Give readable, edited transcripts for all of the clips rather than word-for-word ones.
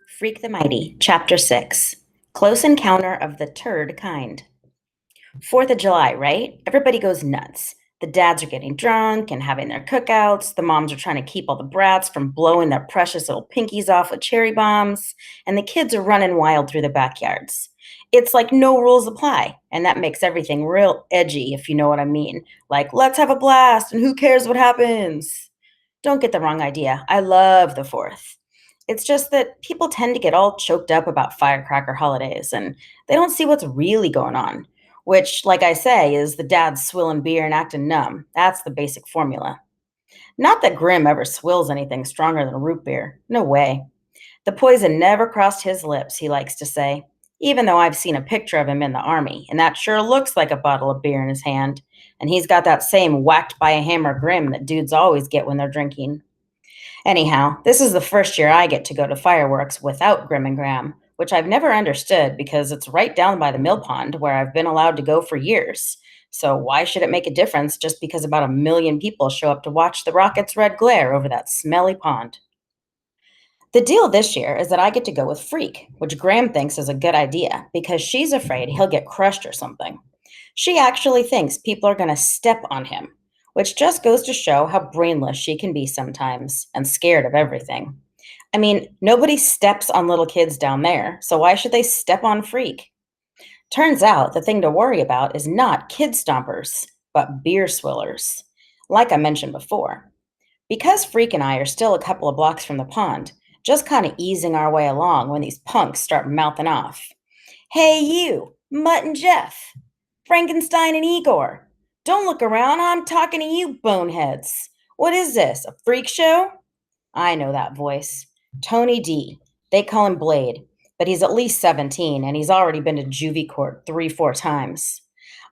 Freak the Mighty, Chapter 6 Close Encounter of the Turd Kind. 4th of July, right? Everybody goes nuts. The dads are getting drunk and having their cookouts. The moms are trying to keep all the brats from blowing their precious little pinkies off with cherry bombs. And the kids are running wild through the backyards. It's like no rules apply. And that makes everything real edgy, if you know what I mean. Like, let's have a blast and who cares what happens? Don't get the wrong idea. I love the 4th. It's just that people tend to get all choked up about firecracker holidays and they don't see what's really going on, which, like I say, is the dads swilling beer and acting numb. That's the basic formula. Not that Grim ever swills anything stronger than root beer. No way. The poison never crossed his lips, he likes to say, even though I've seen a picture of him in the army, and that sure looks like a bottle of beer in his hand. And he's got that same whacked by a hammer grin that dudes always get when they're drinking. Anyhow, this is the first year I get to go to fireworks without Grim and Graham, which I've never understood because it's right down by the mill pond where I've been allowed to go for years. So why should it make a difference just because about 1 million people show up to watch the rockets' red glare over that smelly pond? The deal this year is that I get to go with Freak, which Graham thinks is a good idea because she's afraid he'll get crushed or something. She actually thinks people are going to step on him, which just goes to show how brainless she can be sometimes and scared of everything. I mean, nobody steps on little kids down there, so why should they step on Freak? Turns out the thing to worry about is not kid stompers, but beer swillers, like I mentioned before. Because Freak and I are still a couple of blocks from the pond, just kind of easing our way along when these punks start mouthing off. Hey, you, Mutt and Jeff, Frankenstein and Igor. Don't look around, I'm talking to you, boneheads. What is this, a freak show? I know that voice. Tony D. They call him Blade, but he's at least 17 and he's already been to juvie court 3, 4 times.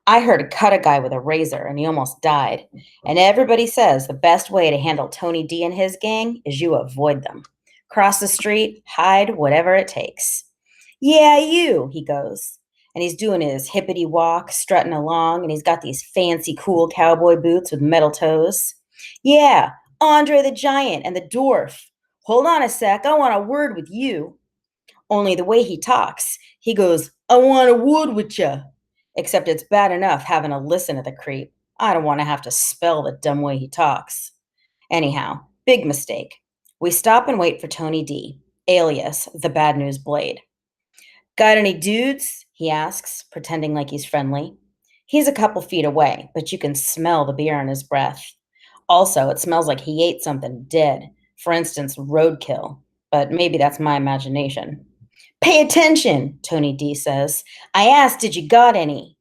I heard cut a guy with a razor and he almost died. And everybody says the best way to handle Tony D and his gang is you avoid them. Cross the street, hide, whatever it takes. Yeah, you, he goes. And he's doing his hippity walk, strutting along, and he's got these fancy, cool cowboy boots with metal toes. Yeah, Andre the Giant and the Dwarf. Hold on a sec, I want a word with you. Only the way he talks, he goes, I want a word with ya. Except it's bad enough having to listen to the creep. I don't want to have to spell the dumb way he talks. Anyhow, big mistake. We stop and wait for Tony D, alias the Bad News Blade. Got any dudes? He asks, pretending like he's friendly. He's a couple feet away, but you can smell the beer on his breath. Also, it smells like he ate something dead, for instance, roadkill, but maybe that's my imagination. Pay attention, Tony D says. I asked, did you got any?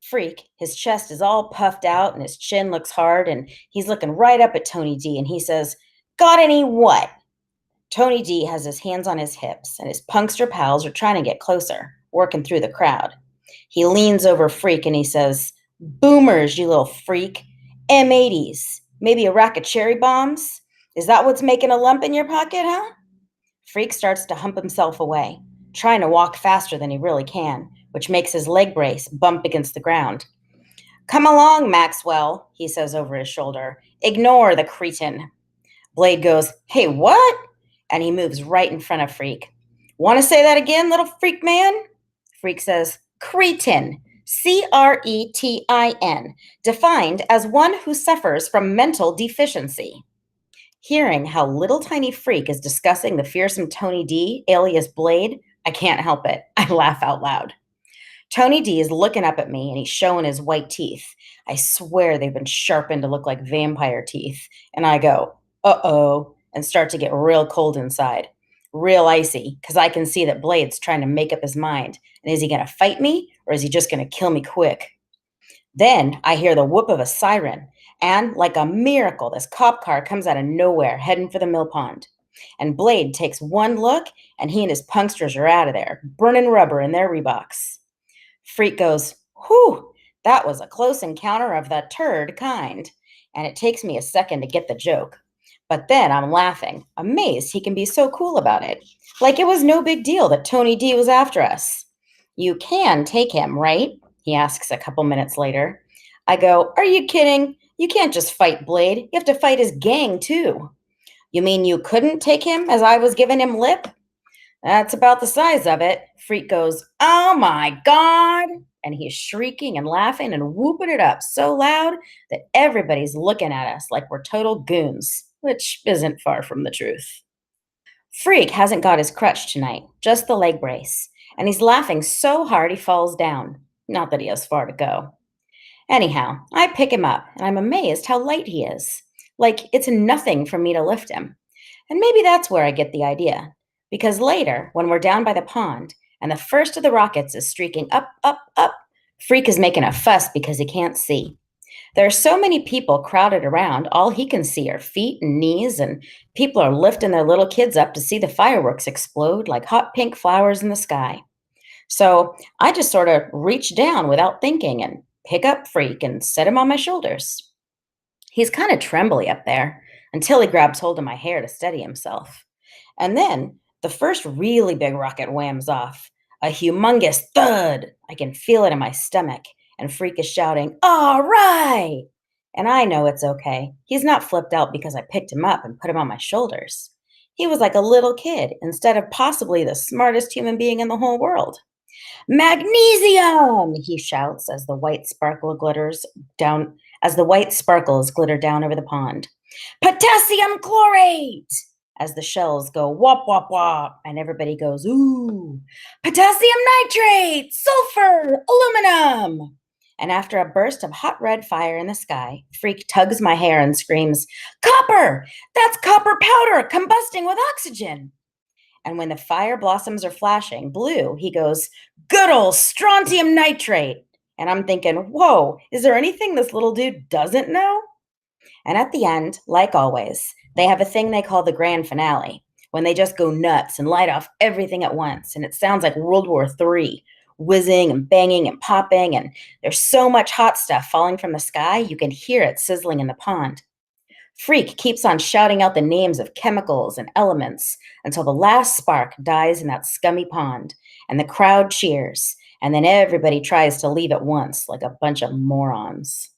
Freak, his chest is all puffed out and his chin looks hard, and he's looking right up at Tony D and he says, got any what? Tony D has his hands on his hips, and his punkster pals are trying to get closer, working through the crowd. He leans over Freak and he says, boomers, you little freak. M80s. Maybe a rack of cherry bombs? Is that what's making a lump in your pocket, huh? Freak starts to hump himself away, trying to walk faster than he really can, which makes his leg brace bump against the ground. Come along, Maxwell, he says over his shoulder. Ignore the cretin. Blade goes, hey, what? And he moves right in front of Freak. Want to say that again, little freak man? Freak says, cretin, Cretin, defined as one who suffers from mental deficiency. Hearing how little tiny Freak is discussing the fearsome Tony D, alias Blade, I can't help it. I laugh out loud. Tony D is looking up at me and he's showing his white teeth. I swear they've been sharpened to look like vampire teeth. And I go, uh-oh, and start to get real cold inside. Real icy, because I can see that Blade's trying to make up his mind. And is he going to fight me or is he just going to kill me quick? Then I hear the whoop of a siren. And like a miracle, this cop car comes out of nowhere heading for the mill pond. And Blade takes one look and he and his punksters are out of there, burning rubber in their Reeboks. Freak goes, whew, that was a close encounter of the turd kind. And it takes me a second to get the joke. But then I'm laughing, amazed he can be so cool about it. Like it was no big deal that Tony D was after us. You can take him, right? He asks a couple minutes later. I go, are you kidding? You can't just fight Blade. You have to fight his gang, too. You mean you couldn't take him as I was giving him lip? That's about the size of it. Freak goes, "Oh my God!" And he's shrieking and laughing and whooping it up so loud that everybody's looking at us like we're total goons, which isn't far from the truth. Freak hasn't got his crutch tonight, just the leg brace, and he's laughing so hard he falls down. Not that he has far to go. Anyhow, I pick him up, and I'm amazed how light he is. Like it's nothing for me to lift him. And maybe that's where I get the idea. Because later, when we're down by the pond, and the first of the rockets is streaking up, up, up, Freak is making a fuss because he can't see. There are so many people crowded around, all he can see are feet and knees, and people are lifting their little kids up to see the fireworks explode like hot pink flowers in the sky. So I just sort of reach down without thinking and pick up Freak and set him on my shoulders. He's kind of trembly up there until he grabs hold of my hair to steady himself. And then the first really big rocket whams off. A humongous thud. I can feel it in my stomach. And Freak is shouting, "All right!" And I know it's okay. He's not flipped out because I picked him up and put him on my shoulders. He was like a little kid instead of possibly the smartest human being in the whole world. "Magnesium!" he shouts as the white sparkles glitter down over the pond. "Potassium chlorate!" as the shells go wop wop wop and everybody goes ooh. "Potassium nitrate! Sulfur! Aluminum!" And after a burst of hot red fire in the sky, Freak tugs my hair and screams, "Copper! That's copper powder combusting with oxygen!" And when the fire blossoms are flashing blue, he goes, "Good old strontium nitrate." And I'm thinking, whoa, is there anything this little dude doesn't know? And at the end, like always, they have a thing they call the grand finale, when they just go nuts and light off everything at once. And it sounds like World War III, whizzing and banging and popping. And there's so much hot stuff falling from the sky, you can hear it sizzling in the pond. Freak keeps on shouting out the names of chemicals and elements until the last spark dies in that scummy pond, and the crowd cheers, and then everybody tries to leave at once like a bunch of morons.